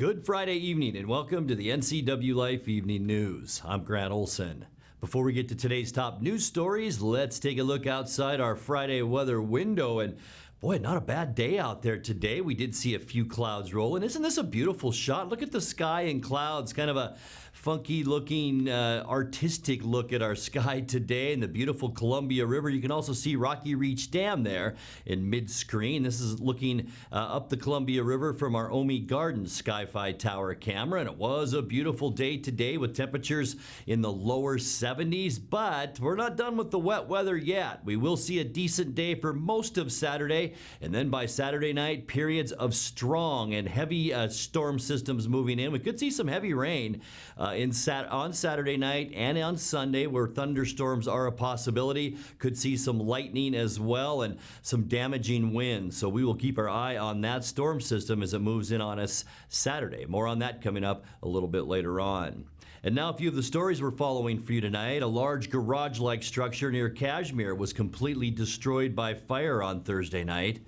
Good Friday evening and welcome to the NCWLIFE Evening News. I'm Grant Olson. Before we get to today's top news stories, let's take a look outside our Friday weather window. And boy, not a bad day out there today. We did see a few clouds rolling. Isn't this a beautiful shot? Look at the sky and clouds, kind of a funky looking, artistic look at our sky today and the beautiful Columbia River. You can also see Rocky Reach Dam there in mid-screen. This is looking up the Columbia River from our Omi Gardens Sky-Fi Tower camera, and it was a beautiful day today with temperatures in the lower 70s, but we're not done with the wet weather yet. We will see a decent day for most of Saturday, and then by Saturday night, periods of strong and heavy storm systems moving in. We could see some heavy rain on Saturday night and on Sunday, where thunderstorms are a possibility. Could see some lightning as well and some damaging winds. So we will keep our eye on that storm system as it moves in on us Saturday. More on that coming up a little bit later on. And now a few of the stories we're following for you tonight. A large garage-like structure near Cashmere was completely destroyed by fire on Thursday night.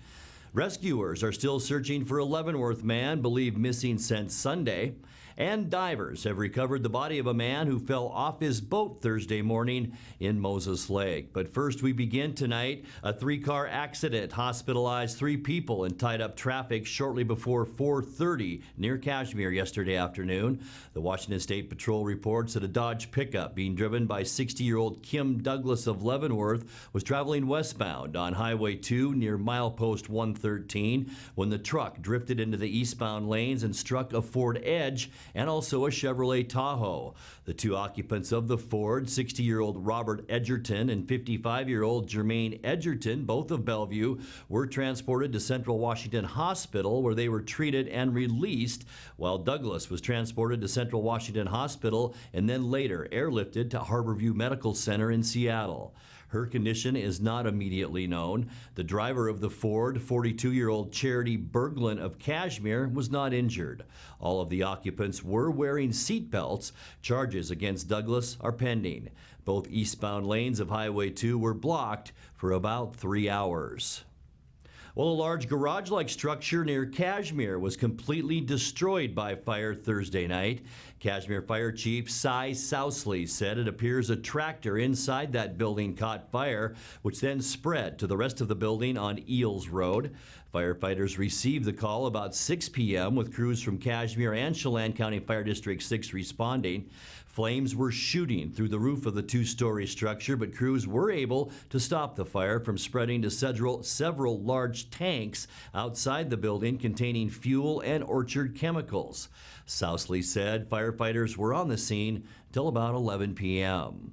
Rescuers are still searching for a Leavenworth man believed missing since Sunday. And divers have recovered the body of a man who fell off his boat Thursday morning in Moses Lake. But first, we begin tonight. A three-car accident hospitalized 3 people and tied up traffic shortly before 4:30 near Cashmere yesterday afternoon. The Washington State Patrol reports that a Dodge pickup being driven by 60-year-old Kim Douglas of Leavenworth was traveling westbound on Highway 2 near milepost 113 when the truck drifted into the eastbound lanes and struck a Ford Edge and also a Chevrolet Tahoe. The 2 occupants of the Ford, 60-year-old Robert Edgerton and 55-year-old Jermaine Edgerton, both of Bellevue, were transported to Central Washington Hospital where they were treated and released, while Douglas was transported to Central Washington Hospital and then later airlifted to Harborview Medical Center in Seattle. Her condition is not immediately known. The driver of the Ford, 42-year-old Charity Berglund of Cashmere, was not injured. All of the occupants were wearing seat belts. Charges against Douglas are pending. Both eastbound lanes of Highway 2 were blocked for about 3 hours. Well, a large garage-like structure near Cashmere was completely destroyed by fire Thursday night. Cashmere Fire Chief Cy Sousley said it appears a tractor inside that building caught fire, which then spread to the rest of the building on Eels Road. Firefighters received the call about 6 p.m. with crews from Cashmere and Chelan County Fire District 6 responding. Flames were shooting through the roof of the 2-story structure, but crews were able to stop the fire from spreading to several large tanks outside the building containing fuel and orchard chemicals. Sousley said firefighters were on the scene until about 11 p.m.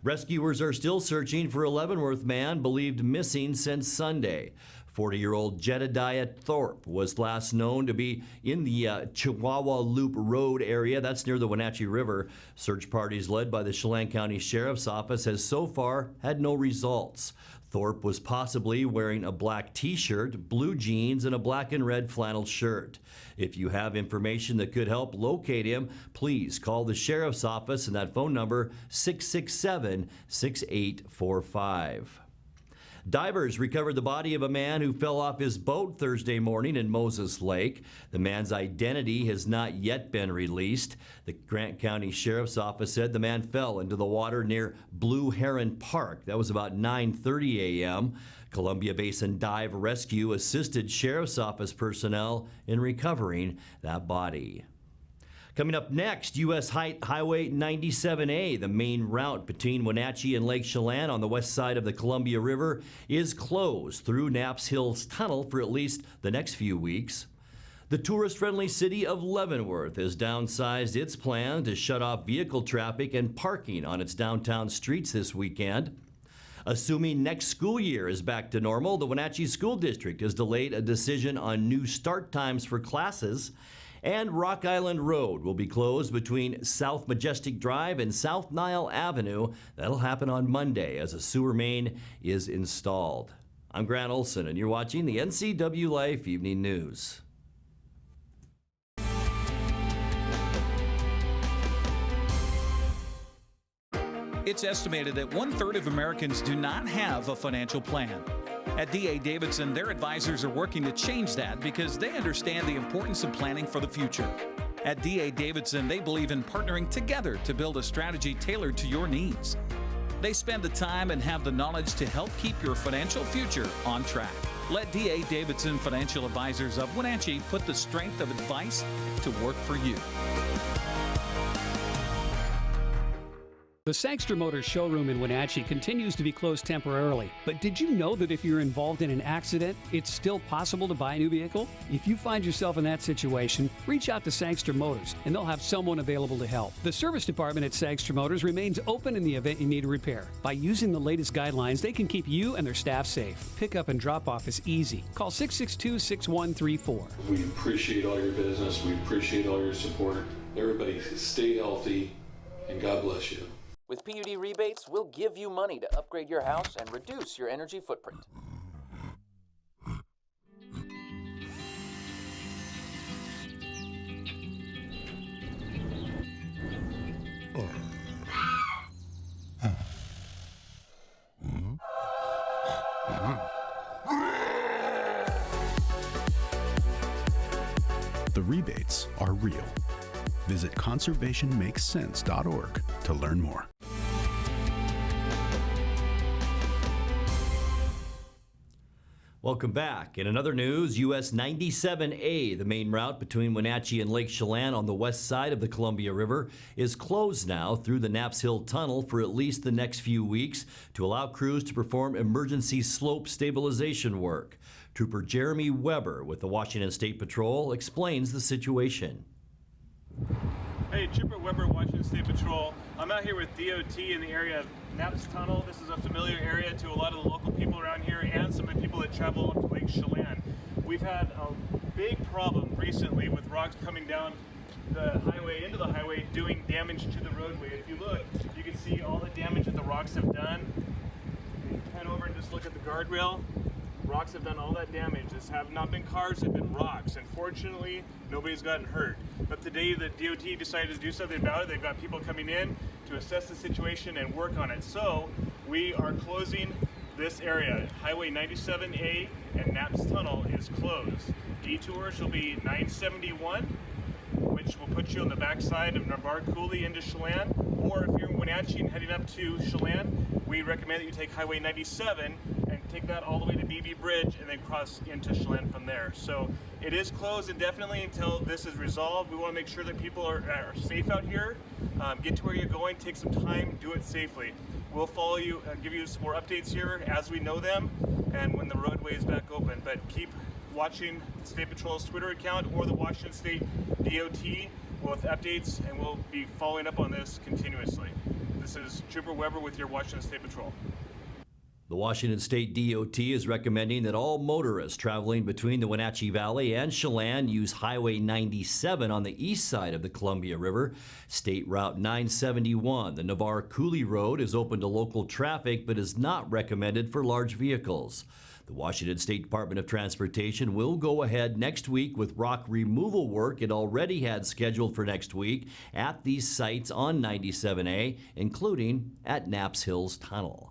Rescuers are still searching for a Leavenworth man believed missing since Sunday. 40-year-old Jedediah Thorpe was last known to be in the Chihuahua Loop Road area. That's near the Wenatchee River. Search parties led by the Chelan County Sheriff's Office has so far had no results. Thorpe was possibly wearing a black t-shirt, blue jeans, and a black and red flannel shirt. If you have information that could help locate him, please call the Sheriff's Office, and that phone number 667-6845. Divers recovered the body of a man who fell off his boat Thursday morning in Moses Lake. The man's identity has not yet been released. The Grant County Sheriff's Office said the man fell into the water near Blue Heron Park. That was about 9:30 a.m. Columbia Basin Dive Rescue assisted Sheriff's Office personnel in recovering that body. Coming up next, U.S. Highway 97A, the main route between Wenatchee and Lake Chelan on the west side of the Columbia River, is closed through Knapp's Hills Tunnel for at least the next few weeks. The tourist-friendly city of Leavenworth has downsized its plan to shut off vehicle traffic and parking on its downtown streets this weekend. Assuming next school year is back to normal, the Wenatchee School District has delayed a decision on new start times for classes. And Rock Island Road will be closed between South Majestic Drive and South Nile Avenue. That'll happen on Monday as a sewer main is installed. I'm Grant Olson, and you're watching the NCWLIFE Evening News. It's estimated that 1/3 of Americans do not have a financial plan. At D.A. Davidson, their advisors are working to change that because they understand the importance of planning for the future. At D.A. Davidson, they believe in partnering together to build a strategy tailored to your needs. They spend the time and have the knowledge to help keep your financial future on track. Let D.A. Davidson Financial Advisors of Wenatchee put the strength of advice to work for you. The Sangster Motors showroom in Wenatchee continues to be closed temporarily. But did you know that if you're involved in an accident, it's still possible to buy a new vehicle? If you find yourself in that situation, reach out to Sangster Motors and they'll have someone available to help. The service department at Sangster Motors remains open in the event you need a repair. By using the latest guidelines, they can keep you and their staff safe. Pickup and drop off is easy. Call 662-6134. We appreciate all your business. We appreciate all your support. Everybody stay healthy and God bless you. With PUD rebates, we'll give you money to upgrade your house and reduce your energy footprint. The rebates are real. Visit conservationmakessense.org to learn more. Welcome back. In another news, US 97A, the main route between Wenatchee and Lake Chelan on the west side of the Columbia River, is closed now through the Knaps Hill Tunnel for at least the next few weeks to allow crews to perform emergency slope stabilization work. Trooper Jeremy Weber with the Washington State Patrol explains the situation. Hey, Trooper Weber, Washington State Patrol. I'm out here with DOT in the area of Knaps Tunnel. This is a familiar area to a lot of the local people around here and some of the people that travel up to Lake Chelan. We've had a big problem recently with rocks coming down the highway, into the highway, doing damage to the roadway. If you look, you can see all the damage that the rocks have done. Head over and just look at the guardrail. Rocks have done all that damage. This have not been cars, they've been rocks. And fortunately, nobody's gotten hurt. But today the DOT decided to do something about it. They've got people coming in to assess the situation and work on it. So we are closing this area. Highway 97A and Knaps Tunnel is closed. Detours will be 971, which will put you on the backside of Navarre Coulee into Chelan. Or if you're in Wenatchee and heading up to Chelan, we recommend that you take Highway 97 and take that all the way to BB Bridge and then cross into Chelan from there. So it is closed indefinitely until this is resolved. We want to make sure that people are safe out here. Get to where you're going, take some time, do it safely. We'll follow you, give you some more updates here as we know them and when the roadway is back open. But keep watching the State Patrol's Twitter account or the Washington State DOT with updates, and we'll be following up on this continuously. This is Trooper Weber with your Washington State Patrol. The Washington State DOT is recommending that all motorists traveling between the Wenatchee Valley and Chelan use Highway 97 on the east side of the Columbia River. State Route 971, the Navarre Coulee Road, is open to local traffic but is not recommended for large vehicles. The Washington State Department of Transportation will go ahead next week with rock removal work it already had scheduled for next week at these sites on 97A, including at Knaps Hills Tunnel.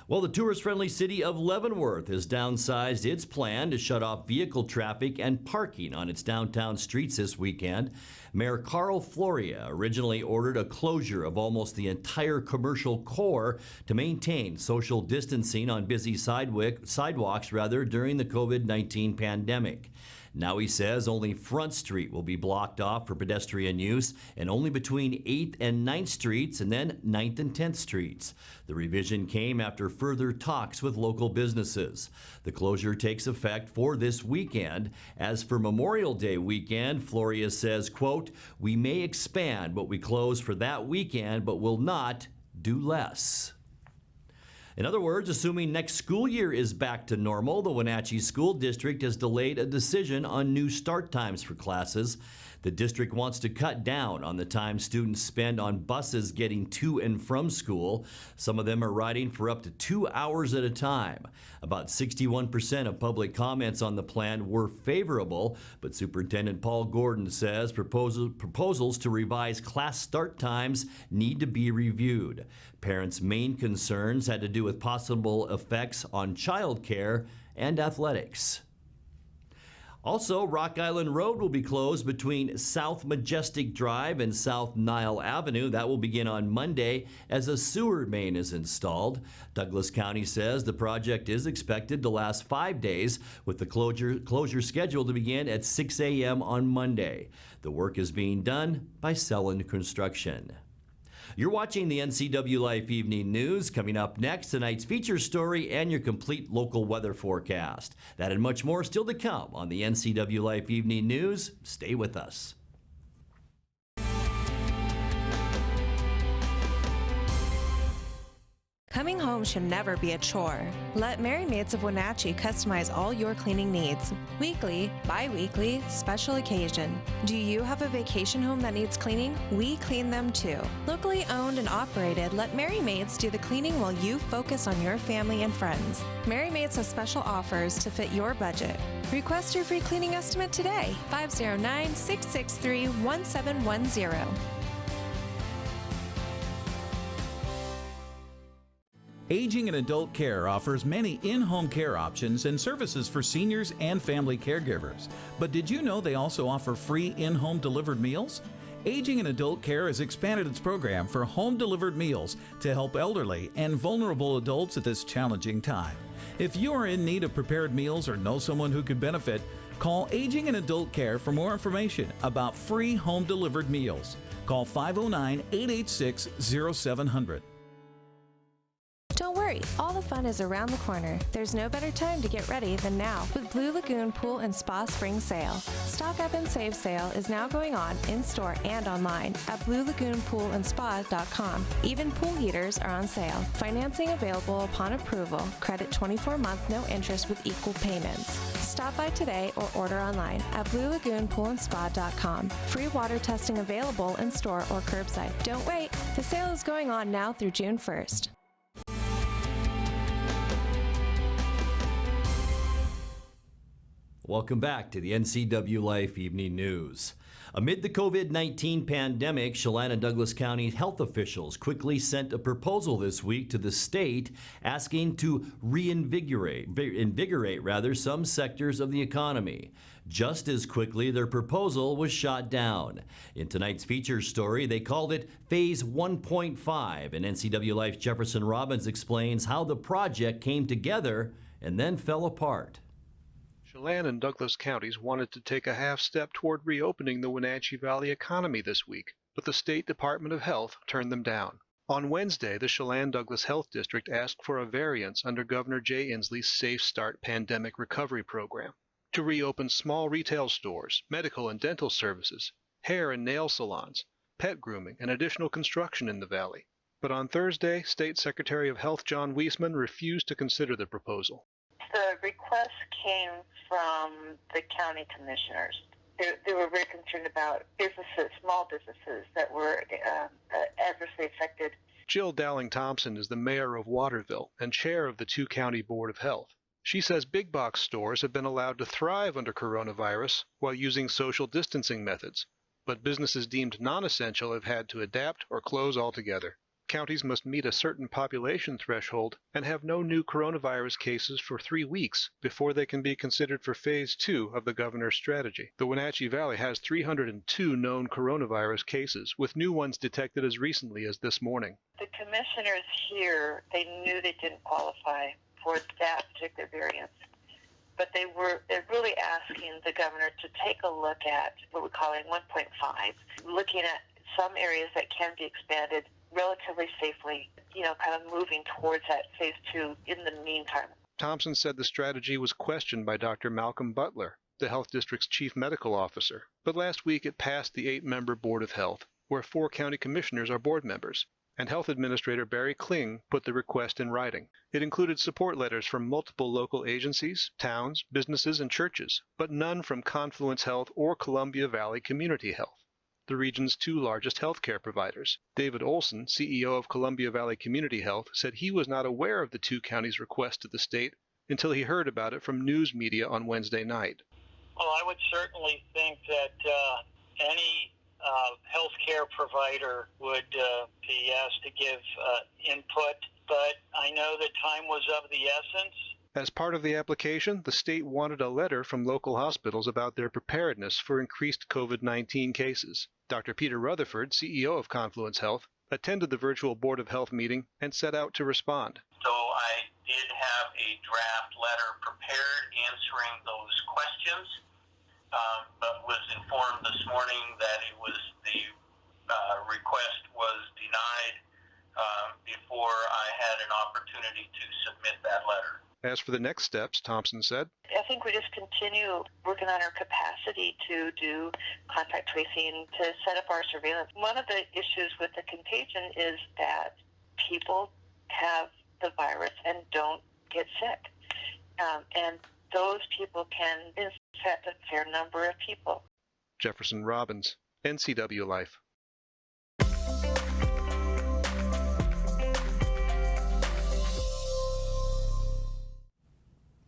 Well, the tourist-friendly city of Leavenworth has downsized its plan to shut off vehicle traffic and parking on its downtown streets this weekend. Mayor Carl Floria originally ordered a closure of almost the entire commercial core to maintain social distancing on busy sidewalks during the COVID-19 pandemic. Now he says only Front Street will be blocked off for pedestrian use and only between 8th and 9th Streets and then 9th and 10th Streets. The revision came after further talks with local businesses. The closure takes effect for this weekend. As for Memorial Day weekend, Floria says, quote, "We may expand what we close for that weekend, but will not do less." In other words, assuming next school year is back to normal, the Wenatchee School District has delayed a decision on new start times for classes. The district wants to cut down on the time students spend on buses getting to and from school. Some of them are riding for up to 2 hours at a time. About 61% of public comments on the plan were favorable, but Superintendent Paul Gordon says proposals to revise class start times need to be reviewed. Parents' main concerns had to do do with possible effects on childcare and athletics. Also, Rock Island Road will be closed between South Majestic Drive and South Nile Avenue. That will begin on Monday as a sewer main is installed. Douglas County says the project is expected to last 5 days, with the closure scheduled to begin at 6 a.m. on Monday. The work is being done by Selland Construction. You're watching the NCWLIFE Evening News. Coming up next, tonight's feature story and your complete local weather forecast. That and much more still to come on the NCWLIFE Evening News. Stay with us. Coming home should never be a chore. Let Merry Maids of Wenatchee customize all your cleaning needs. Weekly, bi-weekly, special occasion. Do you have a vacation home that needs cleaning? We clean them too. Locally owned and operated, let Merry Maids do the cleaning while you focus on your family and friends. Merry Maids has special offers to fit your budget. Request your free cleaning estimate today. 509-663-1710. Aging and Adult Care offers many in-home care options and services for seniors and family caregivers. But did you know they also offer free in-home delivered meals? Aging and Adult Care has expanded its program for home-delivered meals to help elderly and vulnerable adults at this challenging time. If you are in need of prepared meals or know someone who could benefit, call Aging and Adult Care for more information about free home-delivered meals. Call 509-886-0700. Don't worry, all the fun is around the corner. There's no better time to get ready than now with Blue Lagoon Pool and Spa Spring Sale. Stock Up and Save sale is now going on in-store and online at bluelagoonpoolandspa.com. Even pool heaters are on sale. Financing available upon approval. Credit 24-month, no interest with equal payments. Stop by today or order online at bluelagoonpoolandspa.com. Free water testing available in-store or curbside. Don't wait. The sale is going on now through June 1st. Welcome back to the NCWLIFE Evening News. Amid the COVID-19 pandemic, Chelan and Douglas County health officials quickly sent a proposal this week to the state asking to reinvigorate some sectors of the economy. Just as quickly, their proposal was shot down. In tonight's feature story, they called it Phase 1.5, and NCWLIFE Jefferson Robbins explains how the project came together and then fell apart. Chelan and Douglas counties wanted to take a half step toward reopening the Wenatchee Valley economy this week, but the State Department of Health turned them down. On Wednesday, the Chelan-Douglas Health District asked for a variance under Governor Jay Inslee's Safe Start Pandemic Recovery Program to reopen small retail stores, medical and dental services, hair and nail salons, pet grooming, and additional construction in the valley. But on Thursday, State Secretary of Health John Weisman refused to consider the proposal. The request came from the county commissioners. They were very concerned about businesses, small businesses that were adversely affected. Jill Dowling-Thompson is the mayor of Waterville and chair of the two-county Board of Health. She says big box stores have been allowed to thrive under coronavirus while using social distancing methods, but businesses deemed non-essential have had to adapt or close altogether. Counties must meet a certain population threshold and have no new coronavirus cases for 3 weeks before they can be considered for Phase 2 of the governor's strategy. The Wenatchee Valley has 302 known coronavirus cases, with new ones detected as recently as this morning. The commissioners here, they knew they didn't qualify for that particular variance, but they're really asking the governor to take a look at what we're calling 1.5, looking at some areas that can be expanded relatively safely, kind of moving towards that Phase 2 in the meantime. Thompson said the strategy was questioned by Dr. Malcolm Butler, the health district's chief medical officer, but last week it passed the 8-member Board of Health, where 4 county commissioners are board members, and Health Administrator Barry Kling put the request in writing. It included support letters from multiple local agencies, towns, businesses, and churches, but none from Confluence Health or Columbia Valley Community Health, the region's 2 largest healthcare providers. David Olson, CEO of Columbia Valley Community Health, said he was not aware of the 2 counties' request to the state until he heard about it from news media on Wednesday night. Well, I would certainly think that any healthcare provider would be asked to give input, but I know that time was of the essence. As part of the application, the state wanted a letter from local hospitals about their preparedness for increased COVID-19 cases. Dr. Peter Rutherford, CEO of Confluence Health, attended the virtual Board of Health meeting and set out to respond. So I did have a draft letter prepared answering those questions, but was informed this morning that the request was denied before I had an opportunity to submit that letter. As for the next steps, Thompson said, I think we just continue working on our capacity to do contact tracing, to set up our surveillance. One of the issues with the contagion is that people have the virus and don't get sick. And those people can infect a fair number of people. Jefferson Robbins, NCWLIFE.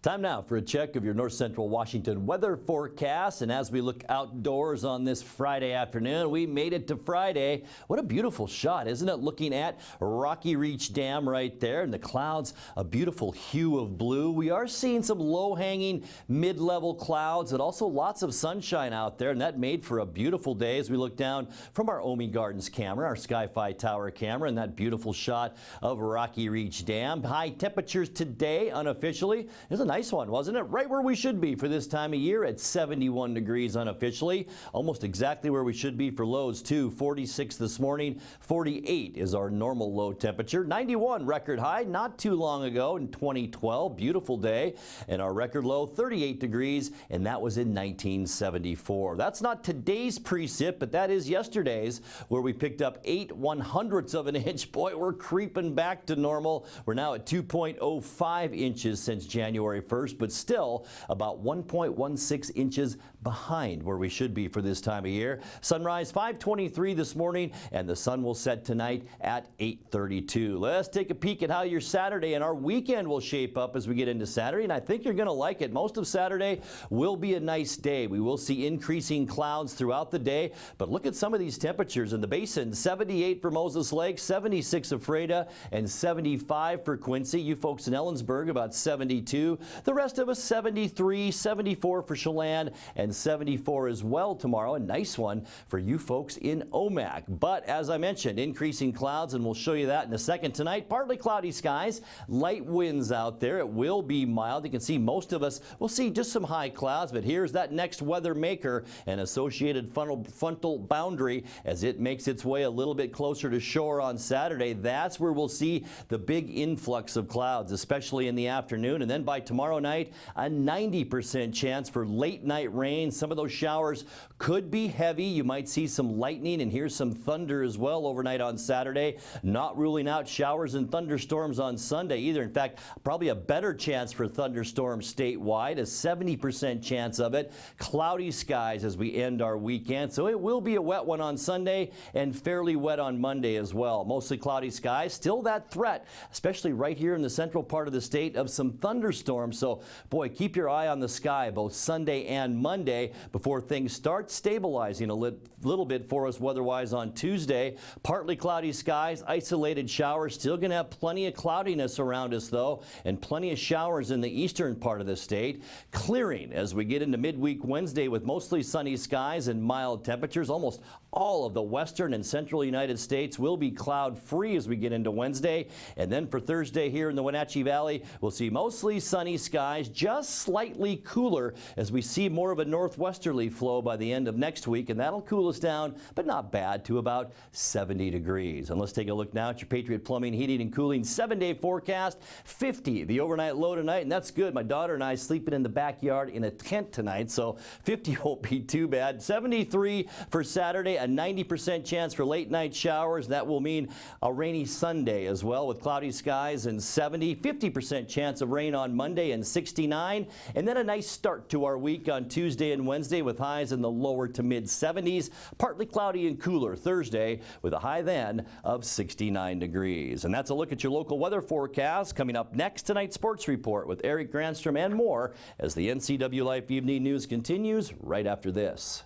Time now for a check of your North Central Washington weather forecast. And as we look outdoors on this Friday afternoon, we made it to Friday. What a beautiful shot, isn't it? Looking at Rocky Reach Dam right there, and the clouds, a beautiful hue of blue. We are seeing some low-hanging mid-level clouds and also lots of sunshine out there, and that made for a beautiful day as we look down from our Omi Gardens camera, our Sky-Fi Tower camera, and that beautiful shot of Rocky Reach Dam. High temperatures today unofficially. There's a nice one, wasn't it? Right where we should be for this time of year at 71 degrees unofficially. Almost exactly where we should be for lows too. 46 this morning, 48 is our normal low temperature. 91 record high not too long ago in 2012. Beautiful day. And our record low 38 degrees, and that was in 1974. That's not today's precip, but that is yesterday's, where we picked up 8/100ths of an inch. Boy, we're creeping back to normal. We're now at 2.05 inches since January 1st, but still about 1.16 inches behind where we should be for this time of year. Sunrise 5:23 this morning, and the sun will set tonight at 8:32. Let's take a peek at how your Saturday and our weekend will shape up as we get into Saturday, and I think you're going to like it. Most of Saturday will be a nice day. We will see increasing clouds throughout the day, but look at some of these temperatures in the basin. 78 for Moses Lake, 76 of Freda, and 75 for Quincy. You folks in Ellensburg about 72. The rest of us 73, 74 for Chelan, and 74 as well tomorrow. A nice one for you folks in Omak. But as I mentioned, increasing clouds, and we'll show you that in a second tonight. Partly cloudy skies, light winds out there. It will be mild. You can see most of us will see just some high clouds, but here's that next weather maker, an associated frontal boundary, as it makes its way a little bit closer to shore on Saturday. That's where we'll see the big influx of clouds, especially in the afternoon. And then by tomorrow night, a 90% chance for late night rain. Some of those showers could be heavy. You might see some lightning, and here's some thunder as well overnight on Saturday. Not ruling out showers and thunderstorms on Sunday either. In fact, probably a better chance for thunderstorms statewide, a 70% chance of it. Cloudy skies as we end our weekend, so it will be a wet one on Sunday and fairly wet on Monday as well. Mostly cloudy skies. Still that threat, especially right here in the central part of the state, of some thunderstorms. So, boy, keep your eye on the sky both Sunday and Monday before things start stabilizing a little bit for us weather-wise on Tuesday. Partly cloudy skies, isolated showers. Still going to have plenty of cloudiness around us, though, and plenty of showers in the eastern part of the state. Clearing as we get into midweek Wednesday with mostly sunny skies and mild temperatures. Almost all of the western and central United States will be cloud-free as we get into Wednesday. And then for Thursday here in the Wenatchee Valley, we'll see mostly sunny skies, just slightly cooler as we see more of a northwesterly flow by the end of next week, and that'll cool us down, but not bad, to about 70 degrees. And let's take a look now at your Patriot Plumbing, Heating, and Cooling 7-day forecast. 50 the overnight low tonight, and that's good. My daughter and I sleeping in the backyard in a tent tonight, so 50 won't be too bad. 73 for Saturday, a 90% chance for late night showers. That will mean a rainy Sunday as well with cloudy skies and 70. 50% chance of rain on Monday and 69. And then a nice start to our week on Tuesday and Wednesday with highs in the lower to mid 70s. Partly cloudy and cooler Thursday with a high then of 69 degrees. And that's a look at your local weather forecast. Coming up next, tonight's sports report with Eric Granstrom and more as the NCWLIFE Evening News continues right after this.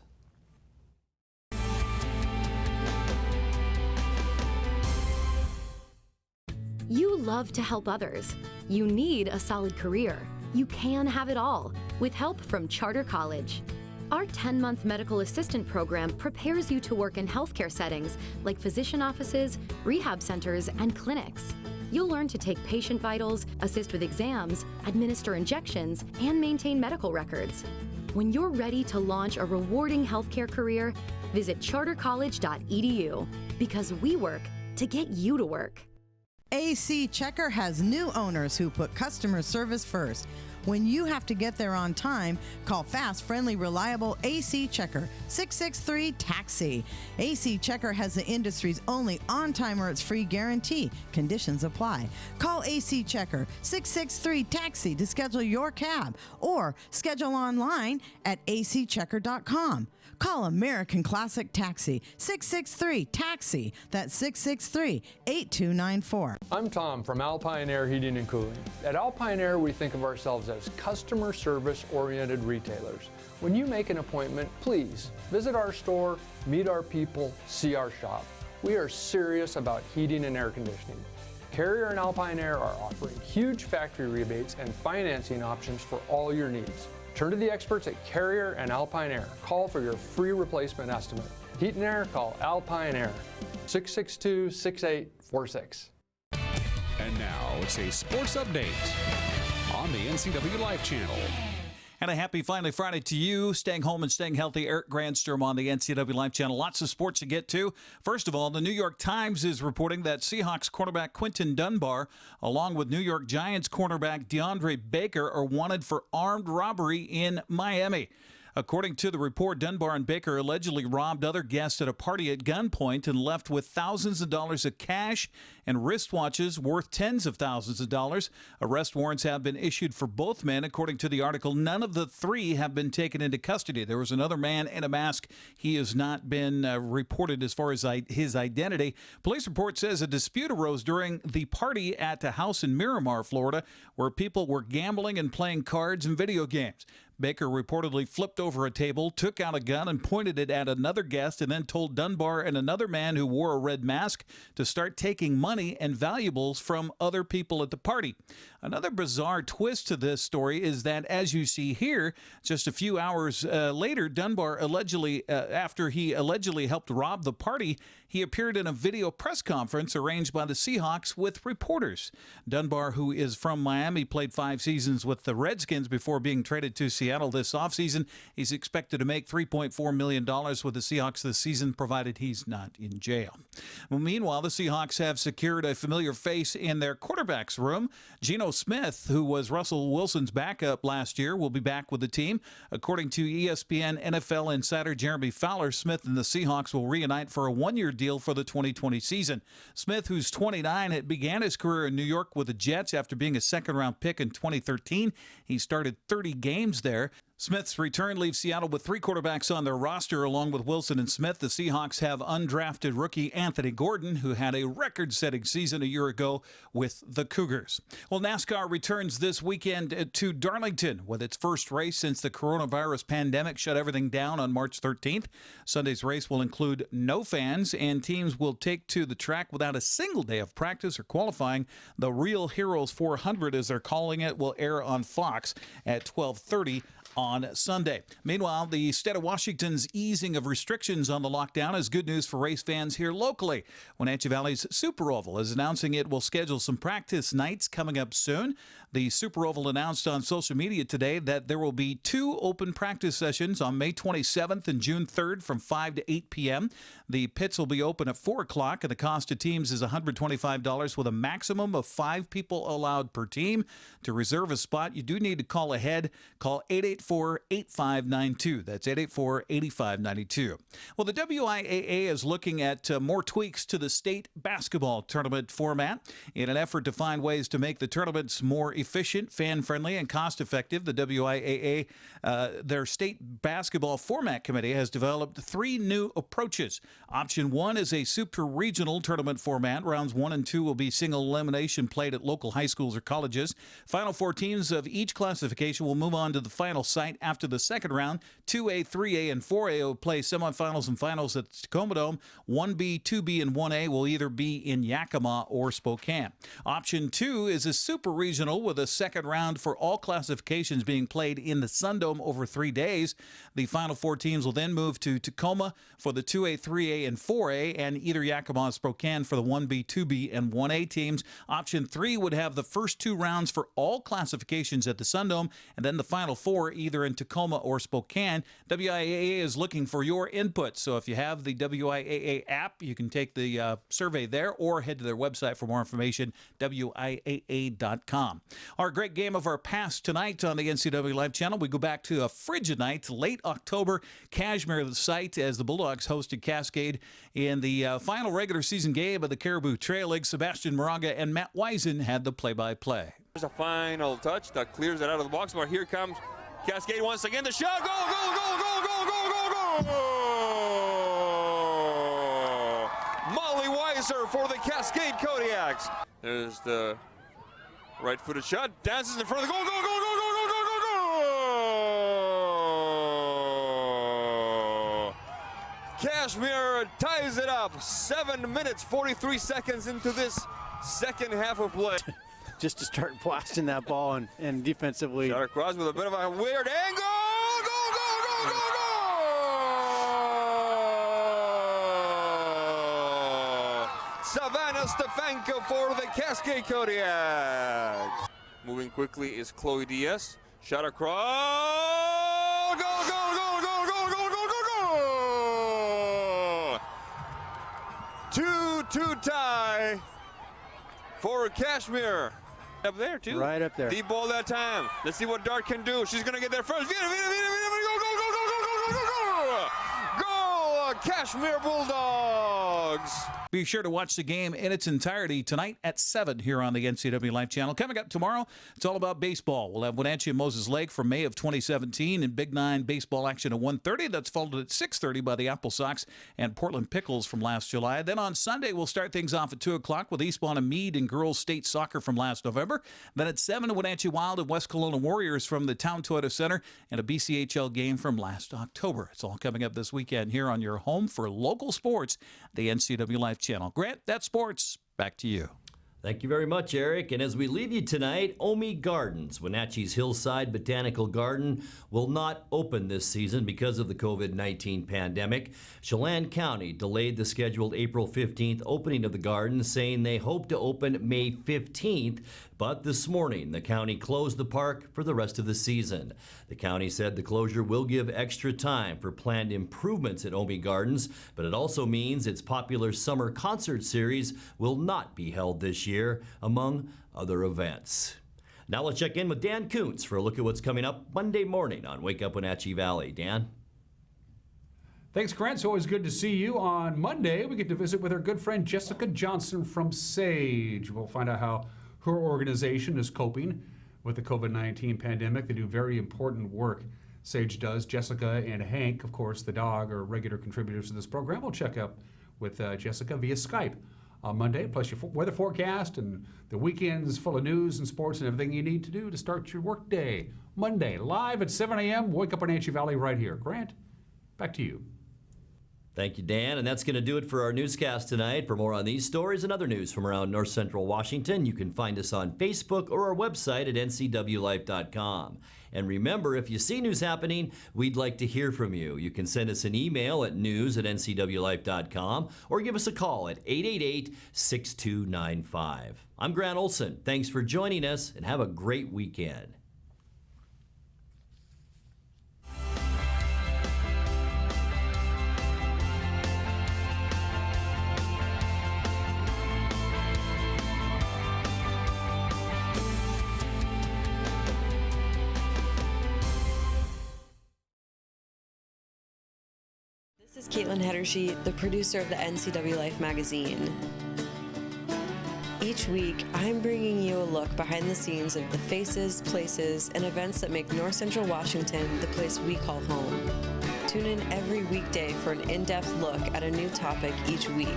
You love to help others. You need a solid career. You can have it all with help from Charter College. Our 10-month medical assistant program prepares you to work in healthcare settings like physician offices, rehab centers, and clinics. You'll learn to take patient vitals, assist with exams, administer injections, and maintain medical records. When you're ready to launch a rewarding healthcare career, visit chartercollege.edu because we work to get you to work. AC Checker has new owners who put customer service first. When you have to get there on time, call fast, friendly, reliable AC Checker, 663-TAXI. AC Checker has the industry's only on-time or it's free guarantee. Conditions apply. Call AC Checker, 663-TAXI to schedule your cab or schedule online at acchecker.com. Call American Classic Taxi, 663-TAXI. That's 663-8294. I'm Tom from Alpine Air Heating and Cooling. At Alpine Air, we think of ourselves as customer service-oriented retailers. When you make an appointment, please visit our store, meet our people, see our shop. We are serious about heating and air conditioning. Carrier and Alpine Air are offering huge factory rebates and financing options for all your needs. Turn to the experts at Carrier and Alpine Air. Call for your free replacement estimate. Heat and air, call Alpine Air, 662-6846. And now it's a sports update on the NCWLIFE channel. And a happy Finally Friday to you. Staying home and staying healthy. Eric Granstrom on the NCWLIFE channel. Lots of sports to get to. First of all, the New York Times is reporting that Seahawks cornerback Quinton Dunbar, along with New York Giants cornerback DeAndre Baker, are wanted for armed robbery in Miami. According to the report, Dunbar and Baker allegedly robbed other guests at a party at gunpoint and left with thousands of dollars of cash and wristwatches worth tens of thousands of dollars. Arrest warrants have been issued for both men. According to the article, none of the three have been taken into custody. There was another man in a mask. He has not been reported as far as his identity. Police report says a dispute arose during the party at a house in Miramar, Florida, where people were gambling and playing cards and video games. Baker reportedly flipped over a table, took out a gun, and pointed it at another guest, and then told Dunbar and another man who wore a red mask to start taking money and valuables from other people at the party. Another bizarre twist to this story is that, as you see here, just a few hours later, Dunbar allegedly, after he allegedly helped rob the party, he appeared in a video press conference arranged by the Seahawks with reporters. Dunbar, who is from Miami, played 5 seasons with the Redskins before being traded to Seattle this offseason. He's expected to make $3.4 million with the Seahawks this season, provided he's not in jail. Well, meanwhile, the Seahawks have secured a familiar face in their quarterback's room. Geno Smith, who was Russell Wilson's backup last year, will be back with the team. According to ESPN NFL insider Jeremy Fowler, Smith and the Seahawks will reunite for a 1-year deal for the 2020 season. Smith, who's 29, began his career in New York with the Jets after being a second-round pick in 2013. He started 30 games there. Smith's return leaves Seattle with 3 quarterbacks on their roster. Along with Wilson and Smith, the Seahawks have undrafted rookie Anthony Gordon, who had a record-setting season a year ago with the Cougars. Well, NASCAR returns this weekend to Darlington with its first race since the coronavirus pandemic shut everything down on March 13th. Sunday's race will include no fans, and teams will take to the track without a single day of practice or qualifying. The Real Heroes 400, as they're calling it, will air on Fox at 12:30 on Sunday. Meanwhile, the state of Washington's easing of restrictions on the lockdown is good news for race fans here locally. Wenatchee Valley's Super Oval is announcing it will schedule some practice nights coming up soon. The Super Oval announced on social media today that there will be 2 open practice sessions on May 27th and June 3rd from 5 to 8 p.m. The pits will be open at 4 o'clock, and the cost to teams is $125 with a maximum of 5 people allowed per team. To reserve a spot, you do need to call ahead. Call 884-8592. That's 884-8592. Well, the WIAA is looking at more tweaks to the state basketball tournament format in an effort to find ways to make the tournaments more efficient, fan-friendly, and cost-effective. The WIAA, their state basketball format committee, has developed 3 new approaches. Option 1 is a super-regional tournament format. Rounds 1 and 2 will be single elimination played at local high schools or colleges. Final 4 teams of each classification will move on to the final site after the second round. 2A, 3A, and 4A will play semifinals and finals at the Tacoma Dome. 1B, 2B, and 1A will either be in Yakima or Spokane. Option 2 is a super regional with a second round for all classifications being played in the Sun Dome over 3 days. The final 4 teams will then move to Tacoma for the 2A, 3A, and 4A, and either Yakima or Spokane for the 1B, 2B, and 1A teams. Option 3 would have the first 2 rounds for all classifications at the Sun Dome, and then the final 4 either in Tacoma or Spokane. WIAA is looking for your input, so if you have the WIAA app, you can take the survey there or head to their website for more information, WIAA.com. Our great game of our past tonight on the NCW Live channel. We go back to a frigid night, late October. Cashmere, the site, as the Bulldogs hosted Cascade in the final regular season game of the Caribou Trail League. Sebastian Moraga and Matt Wisen had the play-by-play. There's a final touch that clears it out of the box, but here comes Cascade once again. The shot, goal, goal, goal, goal, goal, goal, goal, goal! Molly Weiser for the Cascade Kodiaks. There's the right-footed shot, dances in front of the goal, goal, goal, goal, goal, goal, goal, goal, goal! Cashmere ties it up. 7 minutes, 43 seconds into this second half of play. Just to start blasting that ball and defensively. Shot across with a bit of a weird angle. Goal, goal, goal, goal, goal! Savannah Stefanko for the Cascade Kodiaks. Moving quickly is Chloe Diaz. Shot across. Goal, goal, goal, goal, goal, goal, goal, goal, goal! 2-2 tie for Cashmere. Up there, too. Right up there. Deep ball that time. Let's see what Dart can do. She's going to get there first. Go, go, go, go, go, go, go, go, go! Go, Cashmere Bulldogs! Be sure to watch the game in its entirety tonight at 7 here on the NCW Live channel. Coming up tomorrow, it's all about baseball. We'll have Wenatchee and Moses Lake from May of 2017 and Big 9 baseball action at 1:30. That's followed at 6:30 by the Apple Sox and Portland Pickles from last July. Then on Sunday, we'll start things off at 2 o'clock with Eastbourne and Meade and girls state soccer from last November. Then at 7, Wenatchee Wild and West Kelowna Warriors from the Town Toyota Center and a BCHL game from last October. It's all coming up this weekend here on your home for local sports, the NCW Live channel. Grant, that's sports. Back to you. Thank you very much, Eric. And as we leave you tonight, Omi Gardens, Wenatchee's Hillside Botanical Garden, will not open this season because of the COVID-19 pandemic. Chelan County delayed the scheduled April 15th opening of the garden, saying they hope to open May 15th. But this morning, the county closed the park for the rest of the season. The county said the closure will give extra time for planned improvements at Omi Gardens, but it also means its popular summer concert series will not be held this year, among other events. Now let's check in with Dan Kuntz for a look at what's coming up Monday morning on Wake Up Wenatchee Valley. Dan? Thanks, Grant. It's always good to see you. On Monday, we get to visit with our good friend Jessica Johnson from SAGE. We'll find out how her organization is coping with the COVID-19 pandemic. They do very important work, SAGE does. Jessica and Hank, of course, the dog, are regular contributors to this program. We'll check up with Jessica via Skype on Monday, plus your weather forecast and the weekend's full of news and sports and everything you need to do to start your work day. Monday, live at 7 a.m., Wake Up Wenatchee Valley right here. Grant, back to you. Thank you, Dan. And that's going to do it for our newscast tonight. For more on these stories and other news from around North Central Washington, you can find us on Facebook or our website at ncwlife.com. And remember, if you see news happening, we'd like to hear from you. You can send us an email at news@ncwlife.com or give us a call at 888-6295. I'm Grant Olson. Thanks for joining us and have a great weekend. This is Caitlin Hedersheet, the producer of the NCWLIFE magazine. Each week, I'm bringing you a look behind the scenes of the faces, places, and events that make North Central Washington the place we call home. Tune in every weekday for an in-depth look at a new topic each week.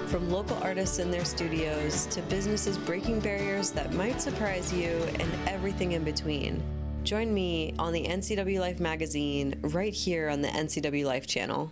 From local artists in their studios to businesses breaking barriers that might surprise you and everything in between. Join me on the NCW Life magazine right here on the NCW Life channel.